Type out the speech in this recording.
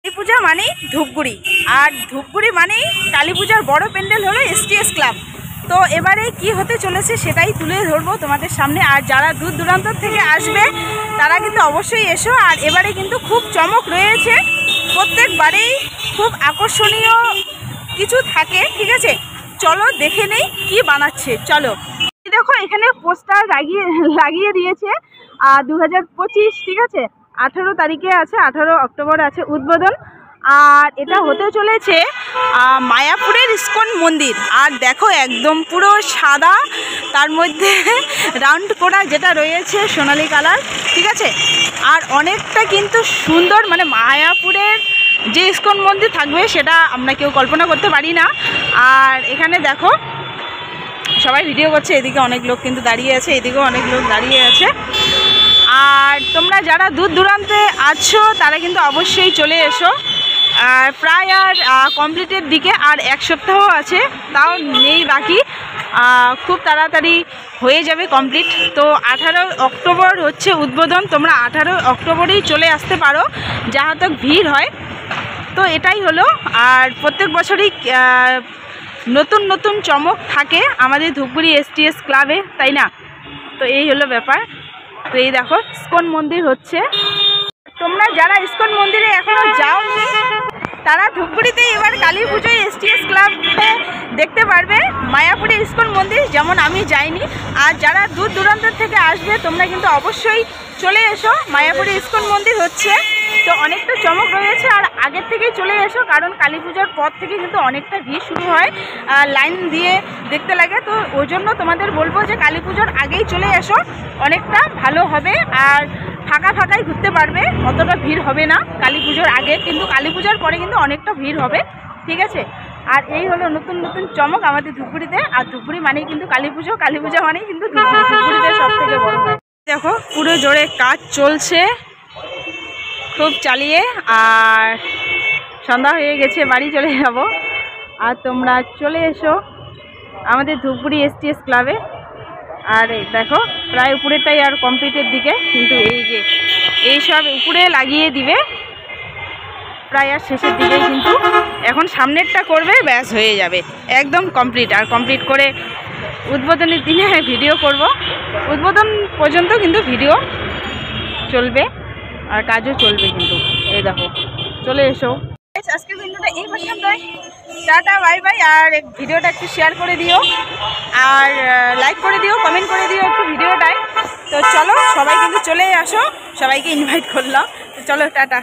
কালী পূজা মানেই ধূপগুড়ি, আর ধূপগুড়ি মানেই কালী পূজার বড় প্যান্ডেল হলো STS ক্লাব। তো এবারে কি হতে চলেছে সেটাই তুলে ধরবো তোমাদের সামনে। আর যারা দূর দূরান্ত থেকে আসবে তারা কিন্তু অবশ্যই এসো। আর এবারে কিন্তু খুব চমক রয়েছে, প্রত্যেকবারেই খুব আকর্ষণীয় কিছু থাকে, ঠিক আছে? চলো দেখে নেই কি বানাচ্ছে। চলো দেখো, এখানে পোস্টার লাগিয়ে দিয়েছে 2025, ঠিক আছে? 18 তারিখে আছে, 18 অক্টোবর আছে উদ্বোধন। আর এটা হতে চলেছে মায়াপুরের ইস্কন মন্দির। আর দেখো একদম পুরো সাদা, তার মধ্যে রাউন্ড করা যেটা রয়েছে সোনালি কালার, ঠিক আছে? আর অনেকটা কিন্তু সুন্দর, মানে মায়াপুরের যে ইস্কন মন্দির থাকবে সেটা আমরা কেউ কল্পনা করতে পারি না। আর এখানে দেখো সবাই ভিডিও করছে, এদিকে অনেক লোক কিন্তু দাঁড়িয়ে আছে, এদিকেও অনেক লোক দাঁড়িয়ে আছে। আর তোমরা যারা দূর দূরান্তে আছো তারা কিন্তু অবশ্যই চলে এসো। আর প্রায় আর কমপ্লিটের দিকে আর 1 সপ্তাহ আছে, তাও নেই বাকি, খুব তাড়াতাড়ি হয়ে যাবে কমপ্লিট। তো 18 অক্টোবর হচ্ছে উদ্বোধন, তোমরা 18 অক্টোবরেই চলে আসতে পারো, যাহা তক ভিড় হয়। তো এটাই হলো। আর প্রত্যেক বছরই নতুন নতুন চমক থাকে আমাদের ধূপগুড়ি STS ক্লাবে, তাই না? তো এই হলো ব্যাপার। তো এই দেখো ইস্কন মন্দির হচ্ছে। তোমরা যারা ইস্কন মন্দিরে এখনো যাওনি তারা ধূপগুড়িতে এবার কালী পুজোয় STS ক্লাবে দেখতে পারবে মায়াপুরে ইস্কন মন্দির, যেমন আমি যাইনি। আর যারা দূর দূরান্ত থেকে আসবে তোমরা কিন্তু অবশ্যই চলে এসো, মায়াপুরে ইস্কন মন্দির হচ্ছে। তো অনেকটা চমক রয়েছে, আর আগের থেকেই চলে এসো, কারণ কালী পূজার পর থেকে কিন্তু অনেকটা ভিড় শুরু হয়, লাইন দিয়ে দেখতে লাগে। তো ওই জন্য তোমাদের বলবো যে কালী পুজোর আগেই চলে এসো, অনেকটা ভালো হবে। আর ফাঁকাই ঘুরতে পারবে, অতটা ভিড় হবে না কালী পুজোর আগে, কিন্তু কালী পূজার পরে কিন্তু অনেকটা ভিড় হবে, ঠিক আছে? আর এই হলো নতুন নতুন চমক আমাদের ধূপগুড়িতে। আর ধূপগুড়ি মানেই কিন্তু কালী পুজো, কালী পূজা মানেই কিন্তু ধূপগুড়িতে সব থেকে বড় হয়। দেখো পুরো জোরে কাজ চলছে খুব চালিয়ে। আর সন্ধ্যা হয়ে গেছে, বাড়ি চলে যাব। আর তোমরা চলে এসো আমাদের ধূপগুড়ি STS ক্লাবে। আর দেখো প্রায় উপরেরটাই আর কমপ্লিটের দিকে, কিন্তু এই যে এই সব উপরে লাগিয়ে দিবে প্রায় আর শেষের দিকে, কিন্তু এখন সামনেরটা করবে, ব্যাস হয়ে যাবে একদম কমপ্লিট। আর কমপ্লিট করে উদ্বোধনের দিনে ভিডিও করব, উদ্বোধন পর্যন্ত কিন্তু ভিডিও চলবে আর কাজও চলবে কিন্তু। এই দেখো চলে এসো। আজকের ভিডিওটা এই পর্যন্তই, টাটা বাই বাই। আর ভিডিওটা একটু শেয়ার করে দিও, আর লাইক করে দিও, কমেন্ট করে দিও একটু ভিডিওটায়। তো চলো সবাই কিন্তু চলে আসো, সবাইকে ইনভাইট করলাম। তো চলো টাটা।